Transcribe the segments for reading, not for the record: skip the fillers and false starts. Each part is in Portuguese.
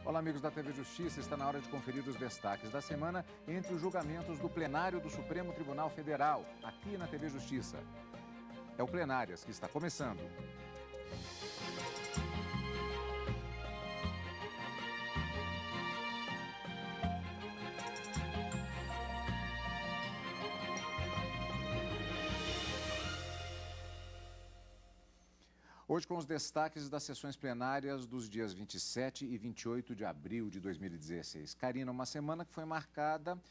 Olá, amigos da TV Justiça. Está na hora de conferir os destaques da semana entre os julgamentos do plenário do Supremo Tribunal Federal, aqui na TV Justiça. É o Plenárias que está começando. Hoje com os destaques das sessões plenárias dos dias 27 e 28 de abril de 2016. Karina, uma semana que foi marcada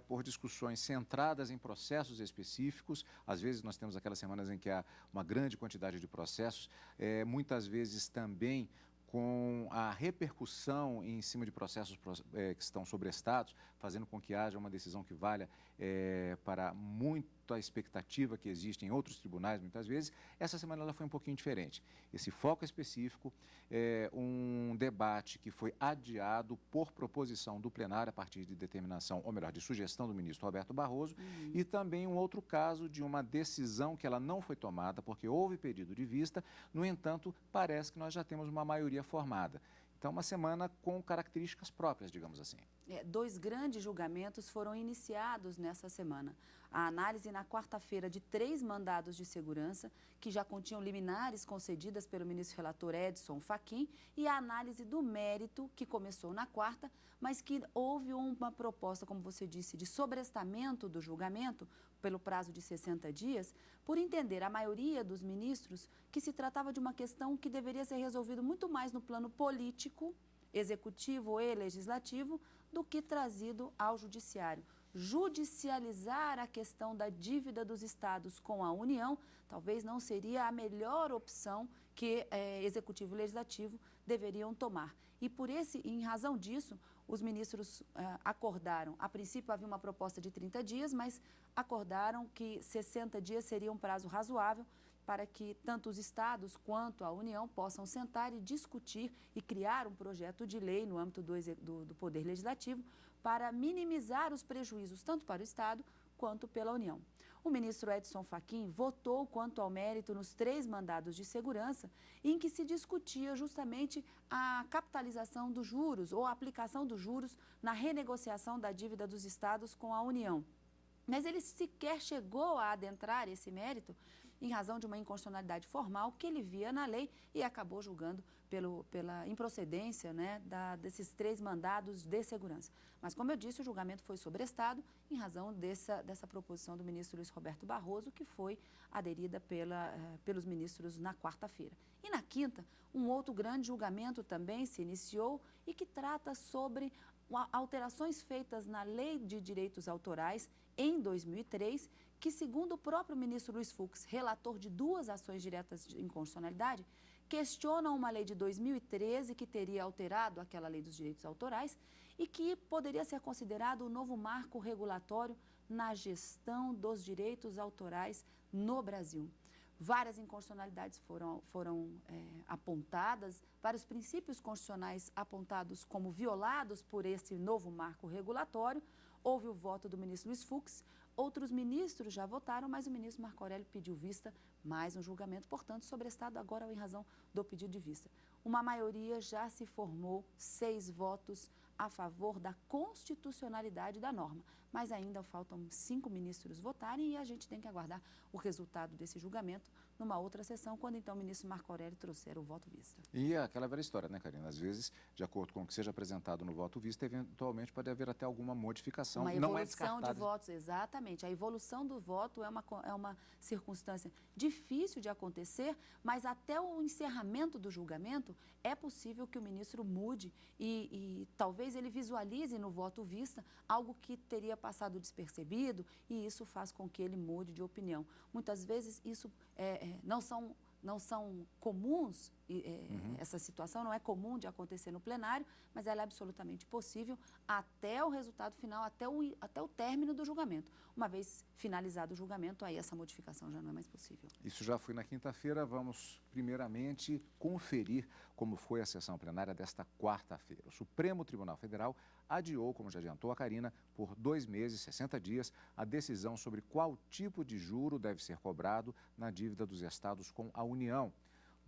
por discussões centradas em processos específicos. Às vezes nós temos aquelas semanas em que há uma grande quantidade de processos, muitas vezes também com a repercussão em cima de processos que estão sobrestados, fazendo com que haja uma decisão que valha para muita expectativa que existe em outros tribunais, muitas vezes. Essa semana ela foi um pouquinho diferente. Esse foco específico é um debate que foi adiado por proposição do plenário a partir de determinação, ou melhor, de sugestão do ministro Roberto Barroso, e também um outro caso de uma decisão que ela não foi tomada porque houve pedido de vista. No entanto, parece que nós já temos uma maioria formada. Então, uma semana com características próprias, digamos assim. Dois grandes julgamentos foram iniciados nessa semana. A análise na quarta-feira de 3 mandados de segurança, que já continham liminares concedidas pelo ministro relator Edson Fachin, e a análise do mérito, que começou na quarta, mas que houve uma proposta, como você disse, de sobrestamento do julgamento pelo prazo de 60 dias, por entender a maioria dos ministros que se tratava de uma questão que deveria ser resolvida muito mais no plano político, executivo e legislativo, do que trazido ao judiciário. Judicializar a questão da dívida dos estados com a União talvez não seria a melhor opção que executivo e legislativo deveriam tomar. E em razão disso, os ministros acordaram, a princípio havia uma proposta de 30 dias, mas acordaram que 60 dias seria um prazo razoável para que tanto os estados quanto a União possam sentar e discutir e criar um projeto de lei no âmbito do Poder Legislativo para minimizar os prejuízos tanto para o Estado quanto pela União. O ministro Edson Fachin votou quanto ao mérito nos 3 mandados de segurança, em que se discutia justamente a capitalização dos juros ou a aplicação dos juros na renegociação da dívida dos estados com a União. Mas ele sequer chegou a adentrar esse mérito em razão de uma inconstitucionalidade formal que ele via na lei e acabou julgando pela improcedência, né, desses 3 mandados de segurança. Mas, como eu disse, o julgamento foi sobrestado em razão dessa proposição do ministro Luiz Roberto Barroso, que foi aderida pelos ministros na quarta-feira. E na quinta, um outro grande julgamento também se iniciou e que trata sobre alterações feitas na Lei de Direitos Autorais em 2003, que, segundo o próprio ministro Luiz Fux, relator de 2 ações diretas de inconstitucionalidade, questionam uma lei de 2013 que teria alterado aquela Lei dos Direitos Autorais e que poderia ser considerado o novo marco regulatório na gestão dos direitos autorais no Brasil. Várias inconstitucionalidades foram apontadas, vários princípios constitucionais apontados como violados por esse novo marco regulatório. Houve o voto do ministro Luiz Fux, outros ministros já votaram, mas o ministro Marco Aurélio pediu vista, mais um julgamento, portanto, sobrestado agora em razão do pedido de vista. Uma maioria já se formou, 6 votos a favor da constitucionalidade da norma, mas ainda faltam 5 ministros votarem e a gente tem que aguardar o resultado desse julgamento numa outra sessão, quando então o ministro Marco Aurélio trouxer o voto vista. E aquela velha história, né, Karina? Às vezes, de acordo com o que seja apresentado no voto vista, eventualmente pode haver até alguma modificação. Uma evolução de votos, exatamente. A evolução do voto é uma circunstância difícil de acontecer, mas até o encerramento do julgamento é possível que o ministro mude e talvez ele visualize no voto vista algo que teria passado despercebido e isso faz com que ele mude de opinião. Muitas vezes isso não são comuns, essa situação não é comum de acontecer no plenário, mas ela é absolutamente possível até o resultado final, até o término do julgamento. Uma vez finalizado o julgamento, aí essa modificação já não é mais possível. Isso já foi na quinta-feira. Vamos, primeiramente, conferir como foi a sessão plenária desta quarta-feira. O Supremo Tribunal Federal adiou, como já adiantou a Karina, por 2 meses, 60 dias, a decisão sobre qual tipo de juro deve ser cobrado na dívida dos estados com a União.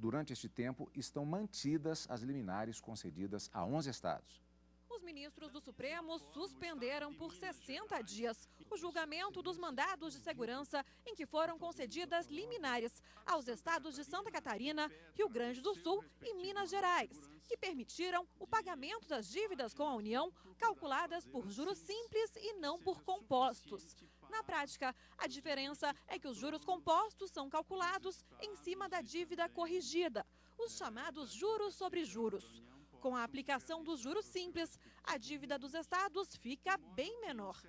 Durante este tempo, estão mantidas as liminares concedidas a 11 estados. Os ministros do Supremo suspenderam por 60 dias o julgamento dos mandados de segurança em que foram concedidas liminares aos estados de Santa Catarina, Rio Grande do Sul e Minas Gerais, que permitiram o pagamento das dívidas com a União, calculadas por juros simples e não por compostos. Na prática, a diferença é que os juros compostos são calculados em cima da dívida corrigida, os chamados juros sobre juros. Com a aplicação dos juros simples, a dívida dos estados fica bem menor.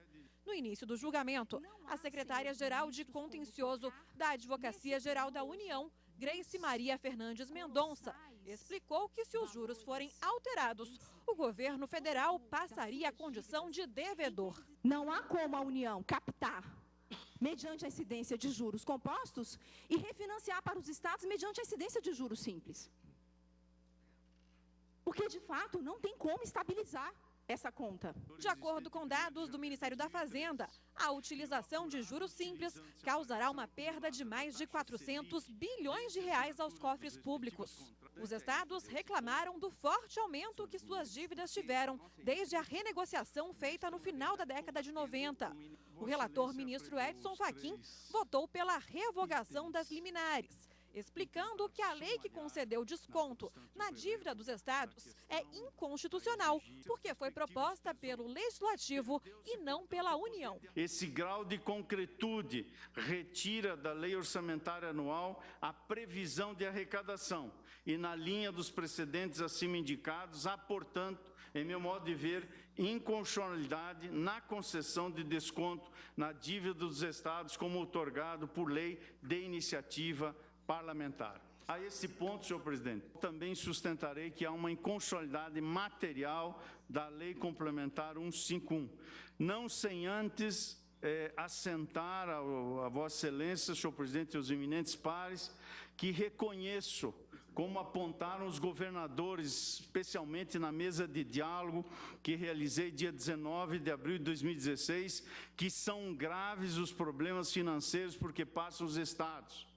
No início do julgamento, a secretária-geral de Contencioso da Advocacia Geral da União, Grace Maria Fernandes Mendonça, explicou que se os juros forem alterados, o governo federal passaria a condição de devedor. Não há como a União captar, mediante a incidência de juros compostos, e refinanciar para os estados mediante a incidência de juros simples. Porque, de fato, não tem como estabilizar essa conta. De acordo com dados do Ministério da Fazenda, a utilização de juros simples causará uma perda de mais de 400 bilhões de reais aos cofres públicos. Os estados reclamaram do forte aumento que suas dívidas tiveram desde a renegociação feita no final da década de 90. O relator ministro Edson Fachin votou pela revogação das liminares, explicando que a lei que concedeu desconto na dívida dos estados é inconstitucional, porque foi proposta pelo Legislativo e não pela União. Esse grau de concretude retira da lei orçamentária anual a previsão de arrecadação e, na linha dos precedentes acima indicados, há, portanto, em meu modo de ver, inconstitucionalidade na concessão de desconto na dívida dos estados como outorgado por lei de iniciativa parlamentar. A esse ponto, senhor presidente, também sustentarei que há uma inconstitucionalidade material da Lei Complementar 151, não sem antes assentar a Vossa Excelência, senhor presidente e os eminentes pares, que reconheço, como apontaram os governadores, especialmente na mesa de diálogo que realizei dia 19 de abril de 2016, que são graves os problemas financeiros porque passam os estados.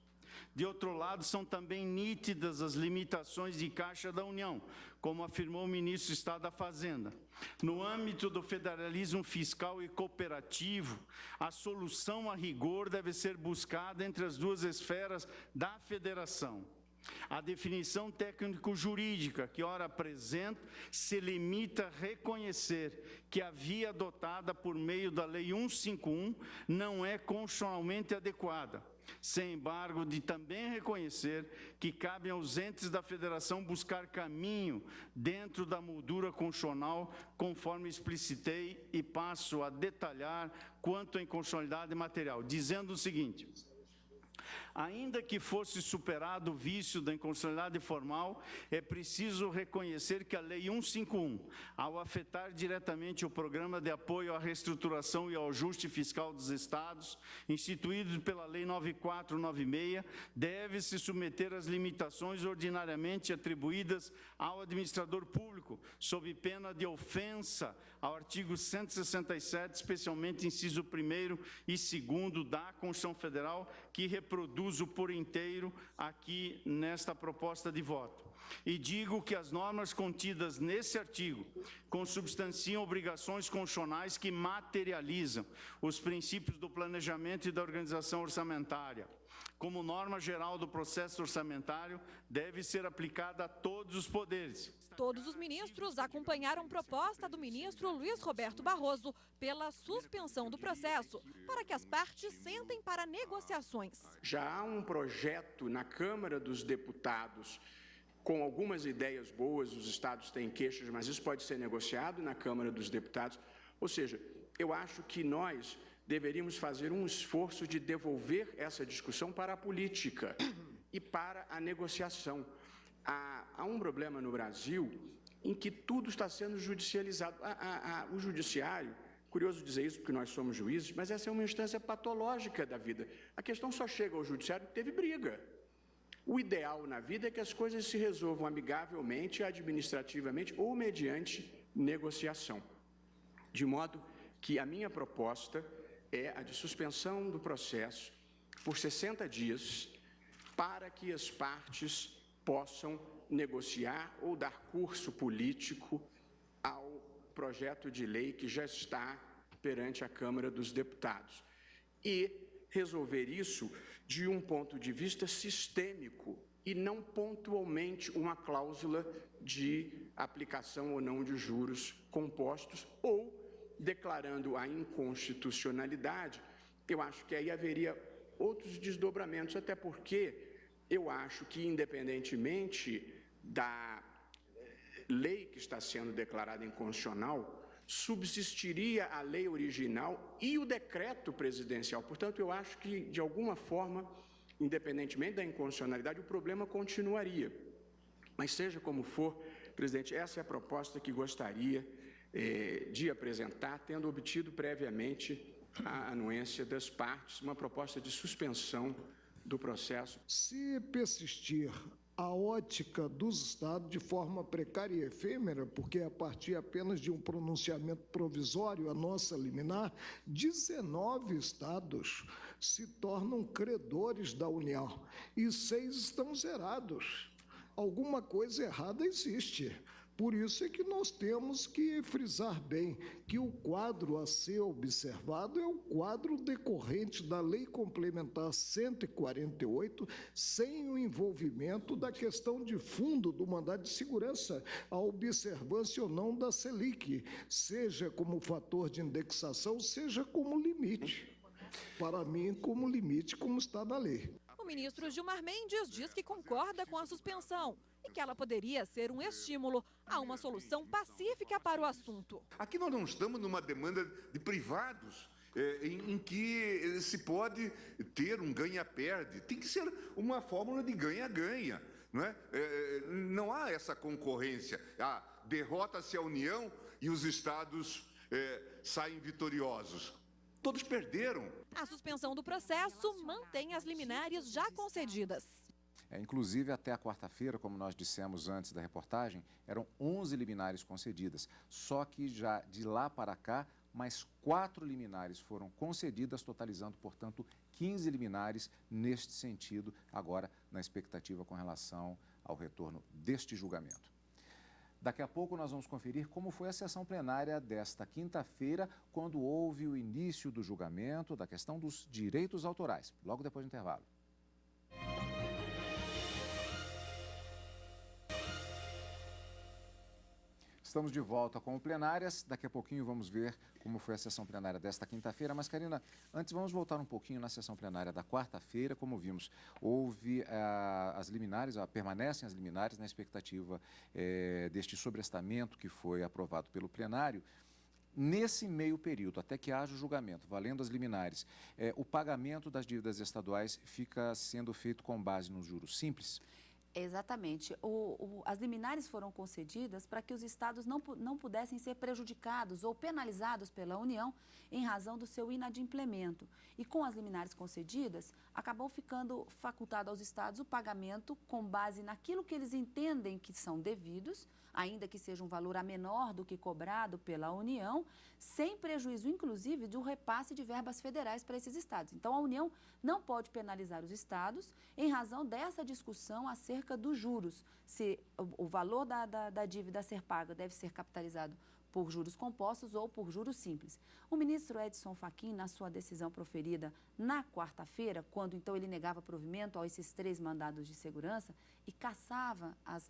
De outro lado, são também nítidas as limitações de caixa da União, como afirmou o ministro do Estado da Fazenda. No âmbito do federalismo fiscal e cooperativo, a solução a rigor deve ser buscada entre as duas esferas da federação. A definição técnico-jurídica que ora apresento se limita a reconhecer que a via adotada por meio da Lei 151 não é constitucionalmente adequada, sem embargo, de também reconhecer que cabe aos entes da federação buscar caminho dentro da moldura constitucional, conforme explicitei e passo a detalhar quanto à inconstitucionalidade material, dizendo o seguinte: ainda que fosse superado o vício da inconstitucionalidade formal, é preciso reconhecer que a Lei 151, ao afetar diretamente o Programa de Apoio à Reestruturação e ao Ajuste Fiscal dos Estados, instituído pela Lei 9496, deve se submeter às limitações ordinariamente atribuídas ao administrador público, sob pena de ofensa ao artigo 167, especialmente inciso 1º e 2º da Constituição Federal, que reproduzo por inteiro aqui nesta proposta de voto. E digo que as normas contidas nesse artigo consubstanciam obrigações constitucionais que materializam os princípios do planejamento e da organização orçamentária. Como norma geral do processo orçamentário, deve ser aplicada a todos os poderes. Todos os ministros acompanharam proposta do ministro Luiz Roberto Barroso pela suspensão do processo, para que as partes sentem para negociações. Já há um projeto na Câmara dos Deputados com algumas ideias boas, os estados têm queixas, mas isso pode ser negociado na Câmara dos Deputados. Ou seja, eu acho que nós deveríamos fazer um esforço de devolver essa discussão para a política e para a negociação. Há um problema no Brasil em que tudo está sendo judicializado. O judiciário, curioso dizer isso porque nós somos juízes, mas essa é uma instância patológica da vida. A questão só chega ao judiciário porque teve briga. O ideal na vida é que as coisas se resolvam amigavelmente, administrativamente ou mediante negociação. De modo que a minha proposta é a de suspensão do processo por 60 dias para que as partes possam negociar ou dar curso político ao projeto de lei que já está perante a Câmara dos Deputados. E resolver isso de um ponto de vista sistêmico e não pontualmente uma cláusula de aplicação ou não de juros compostos ou declarando a inconstitucionalidade. Eu acho que aí haveria outros desdobramentos, até porque eu acho que, independentemente da lei que está sendo declarada inconstitucional, subsistiria a lei original e o decreto presidencial. Portanto, eu acho que, de alguma forma, independentemente da inconstitucionalidade, o problema continuaria. Mas, seja como for, presidente, essa é a proposta que gostaria de apresentar, tendo obtido previamente a anuência das partes, uma proposta de suspensão do processo. Se persistir a ótica dos Estados de forma precária e efêmera, porque a partir apenas de um pronunciamento provisório, a nossa liminar, 19 Estados se tornam credores da União e 6 estão zerados. Alguma coisa errada existe. Por isso é que nós temos que frisar bem que o quadro a ser observado é o quadro decorrente da Lei Complementar 148, sem o envolvimento da questão de fundo do mandado de segurança, a observância ou não da Selic, seja como fator de indexação, seja como limite. Para mim, como limite, como está na lei. O ministro Gilmar Mendes diz que concorda com a suspensão e que ela poderia ser um estímulo a uma solução pacífica para o assunto. Aqui nós não estamos numa demanda de privados, em que se pode ter um ganha-perde. Tem que ser uma fórmula de ganha-ganha. Não é? Não há essa concorrência. Derrota-se a União e os Estados saem vitoriosos. Todos perderam. A suspensão do processo mantém as liminares já concedidas. Inclusive, até a quarta-feira, como nós dissemos antes da reportagem, eram 11 liminares concedidas. Só que já de lá para cá, mais 4 liminares foram concedidas, totalizando, portanto, 15 liminares neste sentido, agora na expectativa com relação ao retorno deste julgamento. Daqui a pouco nós vamos conferir como foi a sessão plenária desta quinta-feira, quando houve o início do julgamento da questão dos direitos autorais, logo depois do intervalo. Estamos de volta com o Plenárias. Daqui a pouquinho vamos ver como foi a sessão plenária desta quinta-feira. Mas, Karina, antes vamos voltar um pouquinho na sessão plenária da quarta-feira. Como vimos, houve as liminares, permanecem as liminares na expectativa deste sobrestamento que foi aprovado pelo plenário. Nesse meio período, até que haja o julgamento, valendo as liminares, o pagamento das dívidas estaduais fica sendo feito com base nos juros simples? Exatamente. As liminares foram concedidas para que os estados não pudessem ser prejudicados ou penalizados pela União em razão do seu inadimplemento. E com as liminares concedidas, acabou ficando facultado aos estados o pagamento com base naquilo que eles entendem que são devidos, ainda que seja um valor a menor do que cobrado pela União, sem prejuízo, inclusive, de um repasse de verbas federais para esses estados. Então, a União não pode penalizar os estados em razão dessa discussão acerca dos juros, se o valor da dívida a ser paga deve ser capitalizado por juros compostos ou por juros simples. O ministro Edson Fachin, na sua decisão proferida na quarta-feira, quando então ele negava provimento a esses 3 mandados de segurança e cassava as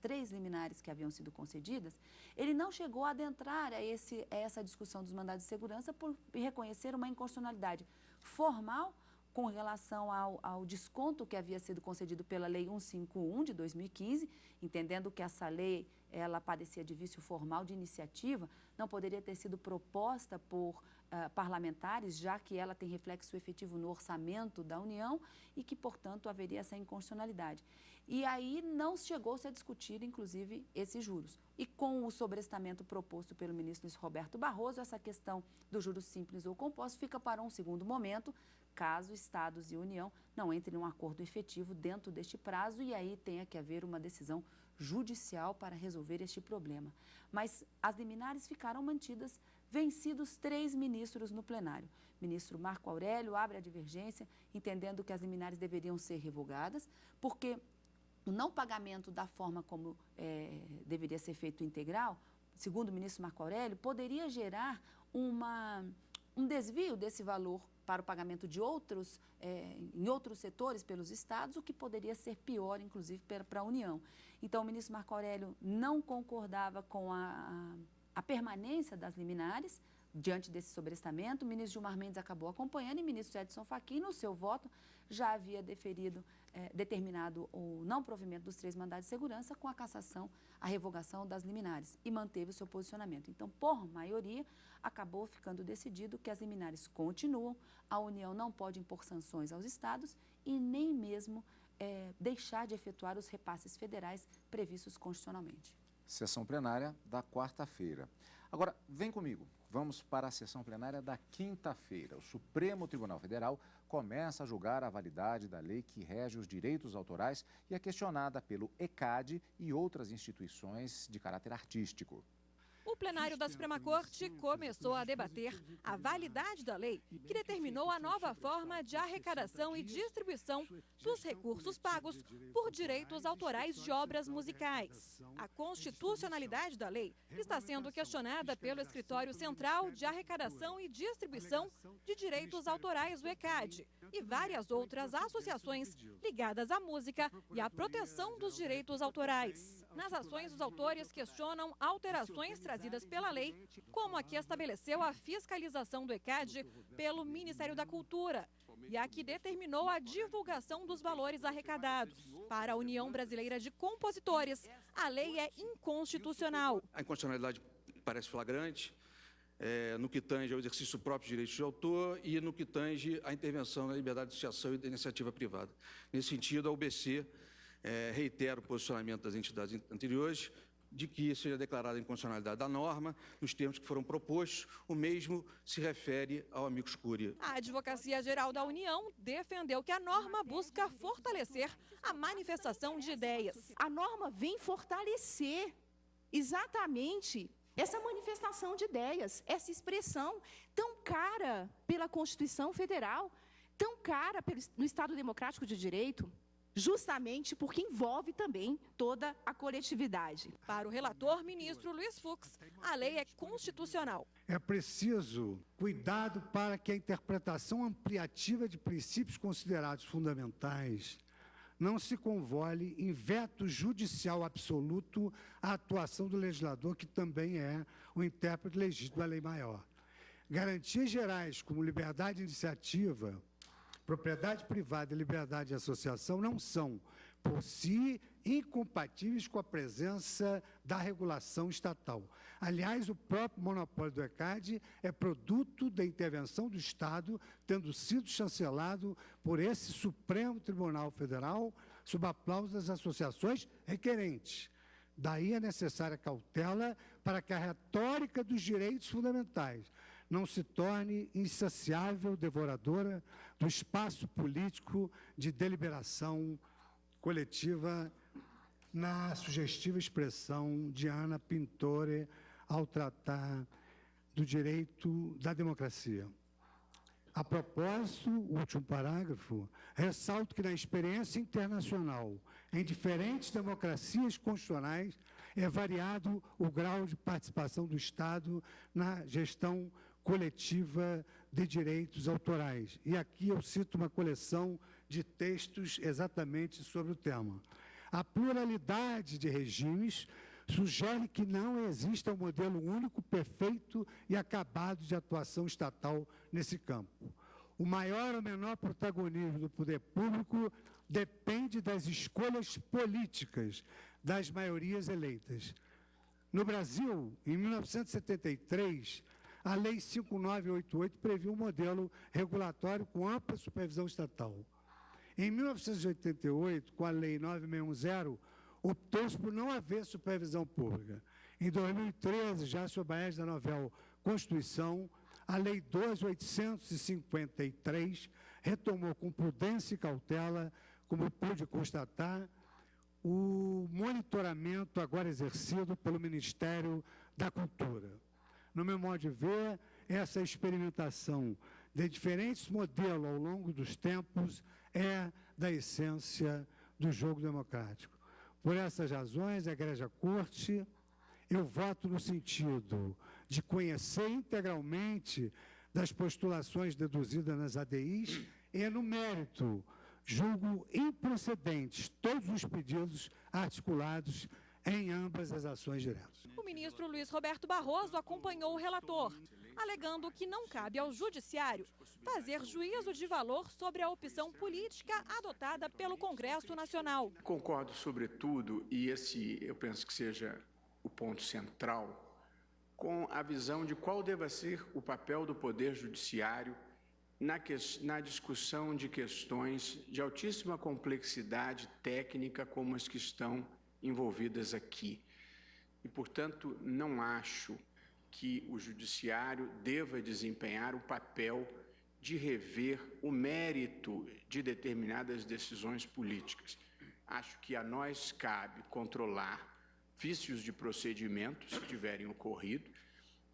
3 liminares que haviam sido concedidas, ele não chegou a adentrar a essa discussão dos mandados de segurança por reconhecer uma inconstitucionalidade formal com relação ao desconto que havia sido concedido pela Lei 151 de 2015, entendendo que essa lei ela padecia de vício formal de iniciativa, não poderia ter sido proposta por parlamentares, já que ela tem reflexo efetivo no orçamento da União e que, portanto, haveria essa inconstitucionalidade. E aí não chegou-se a discutir, inclusive, esses juros. E com o sobrestamento proposto pelo ministro Luiz Roberto Barroso, essa questão dos juros simples ou compostos fica para um segundo momento, caso Estados e União não entrem em um acordo efetivo dentro deste prazo e aí tenha que haver uma decisão judicial para resolver este problema. Mas as liminares ficaram mantidas, vencidos 3 ministros no plenário. O ministro Marco Aurélio abre a divergência, entendendo que as liminares deveriam ser revogadas, porque o não pagamento da forma como deveria ser feito integral, segundo o ministro Marco Aurélio, poderia gerar um desvio desse valor para o pagamento de em outros setores pelos estados, o que poderia ser pior, inclusive, para a União. Então, o ministro Marco Aurélio não concordava com a permanência das liminares diante desse sobrestamento. O ministro Gilmar Mendes acabou acompanhando e o ministro Edson Fachin, no seu voto, já havia determinado o não provimento dos 3 mandados de segurança com a cassação, a revogação das liminares e manteve o seu posicionamento. Então, por maioria, acabou ficando decidido que as liminares continuam, a União não pode impor sanções aos estados e nem mesmo deixar de efetuar os repasses federais previstos constitucionalmente. Sessão plenária da quarta-feira. Agora, vem comigo. Vamos para a sessão plenária da quinta-feira. O Supremo Tribunal Federal começa a julgar a validade da lei que rege os direitos autorais e é questionada pelo ECAD e outras instituições de caráter artístico. O plenário da Suprema Corte começou a debater a validade da lei que determinou a nova forma de arrecadação e distribuição dos recursos pagos por direitos autorais de obras musicais. A constitucionalidade da lei está sendo questionada pelo Escritório Central de Arrecadação e Distribuição de Direitos Autorais, o ECAD, e várias outras associações ligadas à música e à proteção dos direitos autorais. Nas ações, os autores questionam alterações trazidas pela lei, como a que estabeleceu a fiscalização do ECAD pelo Ministério da Cultura e a que determinou a divulgação dos valores arrecadados. Para a União Brasileira de Compositores, a lei é inconstitucional. A inconstitucionalidade parece flagrante no que tange ao exercício próprio de direitos de autor e no que tange à intervenção na liberdade de associação e da iniciativa privada. Nesse sentido, a UBC reitera o posicionamento das entidades anteriores de que seja declarada a inconstitucionalidade da norma nos termos que foram propostos. O mesmo se refere ao amicus curiae. A Advocacia Geral da União defendeu que a norma busca fortalecer a manifestação de ideias. A norma vem fortalecer exatamente essa manifestação de ideias, essa expressão tão cara pela Constituição Federal, tão cara no Estado Democrático de Direito, justamente porque envolve também toda a coletividade. Para o relator, ministro Luiz Fux, a lei é constitucional. É preciso cuidado para que a interpretação ampliativa de princípios considerados fundamentais não se convole em veto judicial absoluto à atuação do legislador, que também é o intérprete legítimo da lei maior. Garantias gerais como liberdade de iniciativa, propriedade privada e liberdade de associação não são, por si, incompatíveis com a presença da regulação estatal. Aliás, o próprio monopólio do ECAD é produto da intervenção do Estado, tendo sido chancelado por esse Supremo Tribunal Federal, sob aplauso das associações requerentes. Daí a necessária cautela para que a retórica dos direitos fundamentais não se torne insaciável devoradora do espaço político de deliberação coletiva, na sugestiva expressão de Ana Pintore ao tratar do direito da democracia. A propósito, o último parágrafo, ressalto que na experiência internacional, em diferentes democracias constitucionais, é variado o grau de participação do Estado na gestão coletiva de direitos autorais. E aqui eu cito uma coleção de textos exatamente sobre o tema. A pluralidade de regimes sugere que não exista um modelo único, perfeito e acabado de atuação estatal nesse campo. O maior ou menor protagonismo do poder público depende das escolhas políticas das maiorias eleitas. No Brasil, em 1973, a Lei 5988 previu um modelo regulatório com ampla supervisão estatal. Em 1988, com a Lei 9610, optou-se por não haver supervisão pública. Em 2013, já sob a égide da novel Constituição, a Lei 2853 retomou com prudência e cautela, como pude constatar, o monitoramento agora exercido pelo Ministério da Cultura. No meu modo de ver, essa experimentação de diferentes modelos ao longo dos tempos é da essência do jogo democrático. Por essas razões, a Egrégia Corte, eu voto no sentido de conhecer integralmente das postulações deduzidas nas ADIs e, no mérito, julgo improcedentes todos os pedidos articulados em ambas as ações diretas. O ministro Luiz Roberto Barroso acompanhou o relator, alegando que não cabe ao Judiciário fazer juízo de valor sobre a opção política adotada pelo Congresso Nacional. Concordo, sobretudo, e esse eu penso que seja o ponto central, com a visão de qual deva ser o papel do Poder Judiciário na discussão de questões de altíssima complexidade técnica como as que estão envolvidas aqui. E, portanto, não acho que o Judiciário deva desempenhar o papel de rever o mérito de determinadas decisões políticas. Acho que a nós cabe controlar vícios de procedimentos que tiverem ocorrido,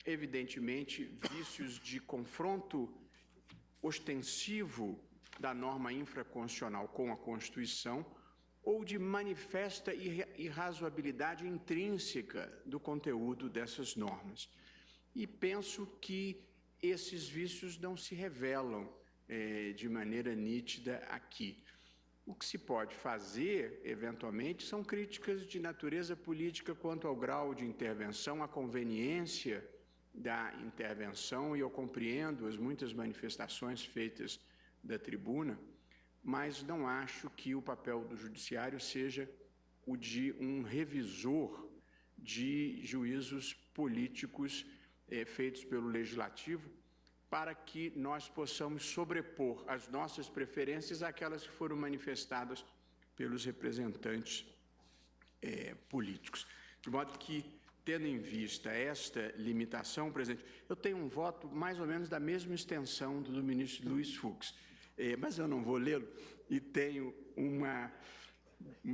evidentemente, vícios de confronto ostensivo da norma infraconstitucional com a Constituição ou de manifesta irrazoabilidade intrínseca do conteúdo dessas normas. E penso que esses vícios não se revelam de maneira nítida aqui. O que se pode fazer, eventualmente, são críticas de natureza política quanto ao grau de intervenção, a conveniência da intervenção, e eu compreendo as muitas manifestações feitas da tribuna, mas não acho que o papel do Judiciário seja o de um revisor de juízos políticos feitos pelo Legislativo, para que nós possamos sobrepor as nossas preferências àquelas que foram manifestadas pelos representantes políticos. De modo que, tendo em vista esta limitação, presidente, eu tenho um voto mais ou menos da mesma extensão do ministro Luiz Fux, mas eu não vou lê-lo, e tenho um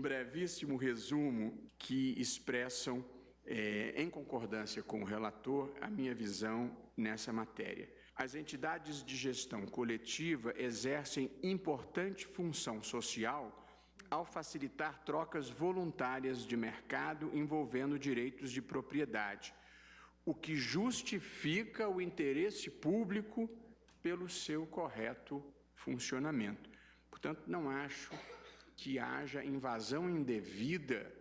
brevíssimo resumo que expressam, em concordância com o relator, a minha visão nessa matéria. As entidades de gestão coletiva exercem importante função social ao facilitar trocas voluntárias de mercado envolvendo direitos de propriedade, o que justifica o interesse público pelo seu correto funcionamento. Portanto, não acho que haja invasão indevida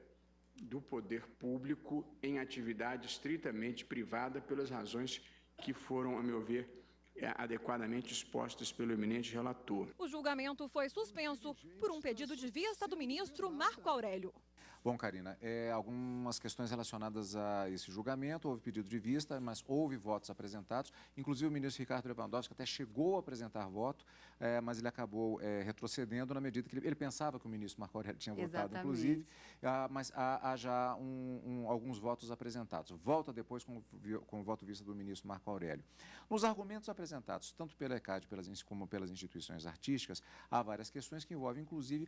do poder público em atividade estritamente privada pelas razões que foram, a meu ver, adequadamente expostas pelo eminente relator. O julgamento foi suspenso por um pedido de vista do ministro Marco Aurélio. Bom, Karina, algumas questões relacionadas a esse julgamento, houve pedido de vista, mas houve votos apresentados, inclusive o ministro Ricardo Lewandowski até chegou a apresentar voto, mas ele acabou retrocedendo na medida que ele pensava que o ministro Marco Aurélio tinha votado, inclusive, mas há já alguns votos apresentados. Volta depois com o voto de vista do ministro Marco Aurélio. Nos argumentos apresentados, tanto pela ECAD como pelas instituições artísticas, há várias questões que envolvem, inclusive,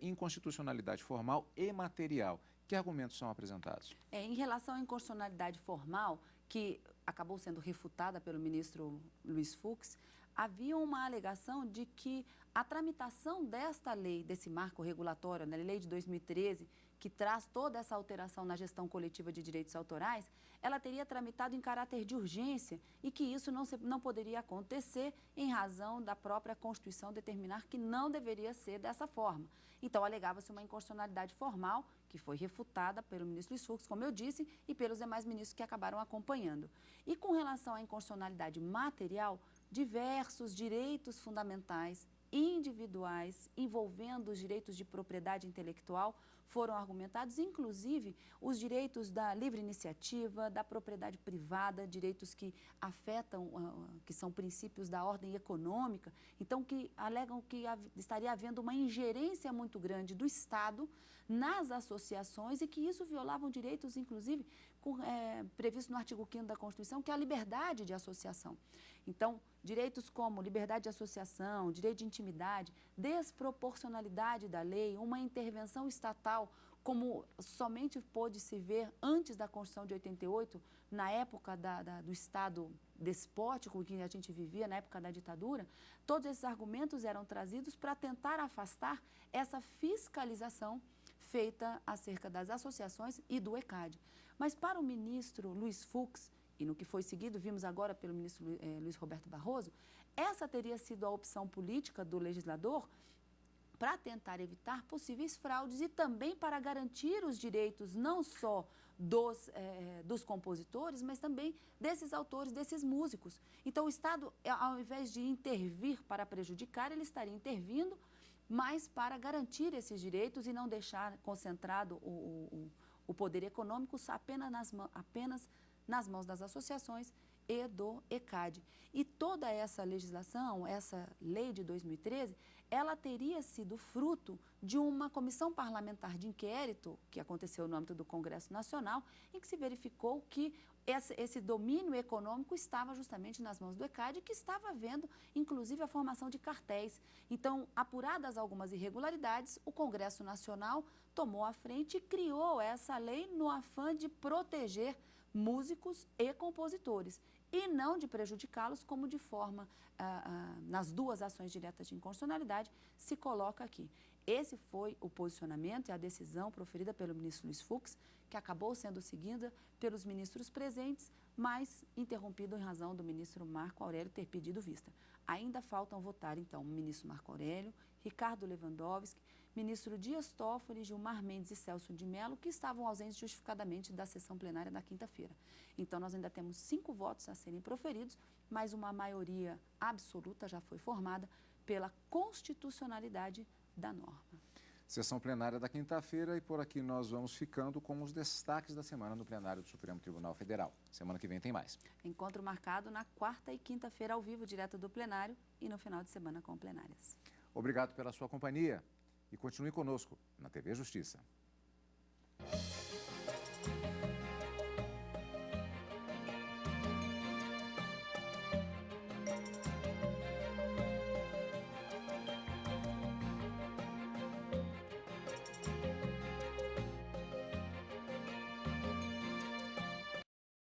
inconstitucionalidade formal e material. Que argumentos são apresentados? Em relação à inconstitucionalidade formal, que acabou sendo refutada pelo ministro Luiz Fux, havia uma alegação de que a tramitação desta lei, desse marco regulatório, na lei de 2013, que traz toda essa alteração na gestão coletiva de direitos autorais, ela teria tramitado em caráter de urgência e que isso não poderia acontecer em razão da própria Constituição determinar que não deveria ser dessa forma. Então, alegava-se uma inconstitucionalidade formal, que foi refutada pelo ministro Luiz Fux, como eu disse, e pelos demais ministros que acabaram acompanhando. E com relação à inconstitucionalidade material, diversos direitos fundamentais, individuais, envolvendo os direitos de propriedade intelectual, foram argumentados, inclusive os direitos da livre iniciativa, da propriedade privada, direitos que afetam, que são princípios da ordem econômica, então que alegam que estaria havendo uma ingerência muito grande do Estado nas associações e que isso violavam direitos, inclusive, previstos no artigo 5º da Constituição, que é a liberdade de associação. Então, direitos como liberdade de associação, direito de intimidade, desproporcionalidade da lei, uma intervenção estatal, como somente pôde se ver antes da Constituição de 88, na época do Estado despótico que a gente vivia, na época da ditadura, todos esses argumentos eram trazidos para tentar afastar essa fiscalização feita acerca das associações e do ECAD. Mas para o ministro Luiz Fux, e no que foi seguido, vimos agora pelo ministro Luiz Roberto Barroso, essa teria sido a opção política do legislador para tentar evitar possíveis fraudes e também para garantir os direitos não só dos compositores, mas também desses autores, desses músicos. Então, o Estado, ao invés de intervir para prejudicar, ele estaria intervindo, mas para garantir esses direitos e não deixar concentrado o poder econômico apenas nas mãos das associações e do ECAD. E toda essa legislação, essa lei de 2013, ela teria sido fruto de uma comissão parlamentar de inquérito que aconteceu no âmbito do Congresso Nacional, em que se verificou que esse domínio econômico estava justamente nas mãos do ECAD, que estava havendo, inclusive, a formação de cartéis. Então, apuradas algumas irregularidades, o Congresso Nacional tomou a frente e criou essa lei no afã de proteger músicos e compositores, e não de prejudicá-los, como de forma, nas duas ações diretas de inconstitucionalidade, se coloca aqui. Esse foi o posicionamento e a decisão proferida pelo ministro Luiz Fux, que acabou sendo seguida pelos ministros presentes, mas interrompido em razão do ministro Marco Aurélio ter pedido vista. Ainda faltam votar, então, o ministro Marco Aurélio, Ricardo Lewandowski, ministro Dias Toffoli, Gilmar Mendes e Celso de Mello, que estavam ausentes justificadamente da sessão plenária da quinta-feira. Então, nós ainda temos 5 votos a serem proferidos, mas uma maioria absoluta já foi formada pela constitucionalidade da norma. Sessão plenária da quinta-feira e por aqui nós vamos ficando com os destaques da semana no plenário do Supremo Tribunal Federal. Semana que vem tem mais. Encontro marcado na quarta e quinta-feira ao vivo, direto do plenário, e no final de semana com plenárias. Obrigado pela sua companhia e continue conosco na TV Justiça.